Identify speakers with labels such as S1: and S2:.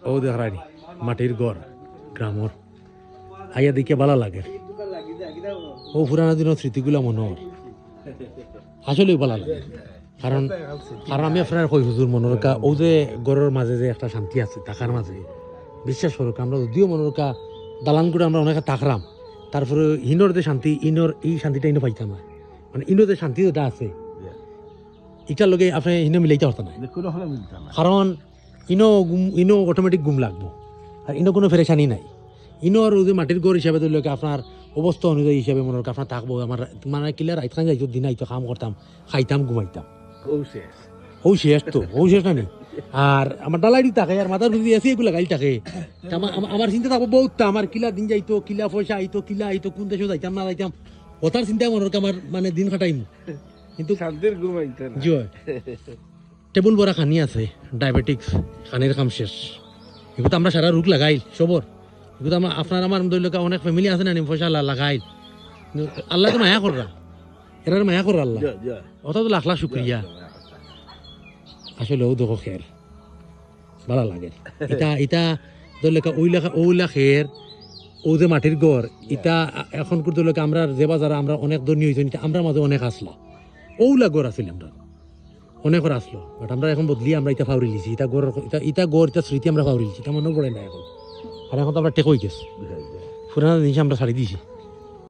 S1: ও দেখাই মাটির ঘর গ্রামর আইয়া দিকে ভালো লাগে ও পুরানো দিনের স্মৃতিগুলো মনে হয় আসলেই ভালো লাগে কারণ কারণ আমি আপনার কই হুজুর মনোরকা ও যে ঘরের মাঝে যে একটা শান্তি আছে টাকার মাঝে বিশ্বাস করুক আমরা যদিও মনোরকা দালান করে আমরা অনেকে তাকরাম তারপরে ইনোর যে শান্তি ইনোর এই শান্তিটা ইনো পাইতাম না মানে ইনো যে শান্তি যেটা আছে এটার লগে আপনি ইনো মিলাইতে পারতেন না কারণ ইনো অটোমেটিক গুম লাগবো আর ইনো কোনো ফেরেশানি নাই ইনোর যে মাটির ঘর হিসাবে ধরলে আপনার অবস্থা অনুযায়ী হিসাবে মনে আপনার থাকবো আমার মানে কিলার রাইত খান যাইতো দিন আইতো কাম করতাম খাইতাম ঘুমাইতাম ও শেষ তো ও শেষ না নি আর আমার ডালাইটি থাকে আর মাথার যদি আছে এগুলো গাইল থাকে আমার চিন্তা থাকবো বহুত আমার কিলা দিন যাইতো কিলা পয়সা আইতো কিলা আইতো কোন দেশে যাইতাম না যাইতাম ওটার চিন্তা মনে আমার মানে দিন কাটাইম কিন্তু জয় টেবুল বড়া খানি আছে ডায়াবেটিক্স খানির কাম শেষ এগুলো আমরা সারা রোগ লাগাইল সবর এগুলো আপনার আমার ধরল অনেক ফ্যামিলি আছে না পয়সা লাগাইল আল্লাহ তো মায়া কররা এরার মায়া কররা আল্লাহ অত তো লাখ লাখ শুক্রিয়া আসলে ও দেখো খের ভালো লাগে এটা ধরলে ওইলা খের ও যে মাটির ঘর এটা এখন করতে আমরা যে বাজারে আমরা অনেক ধনী হয়েছি আমরা মাঝে অনেক আসলো ওলা ঘর আছিল আমরা অনেকর আসলো বাট আমরা এখন বদলি আমরা এটা ফাউরি লিছি এটা গড় এটা স্মৃতি আমরা ফাউরি লিছি এটা মনে পড়ে না এখন আর এখন তো আমরা টেকই গেছি পুরানো জিনিস আমরা ছাড়ি দিয়েছি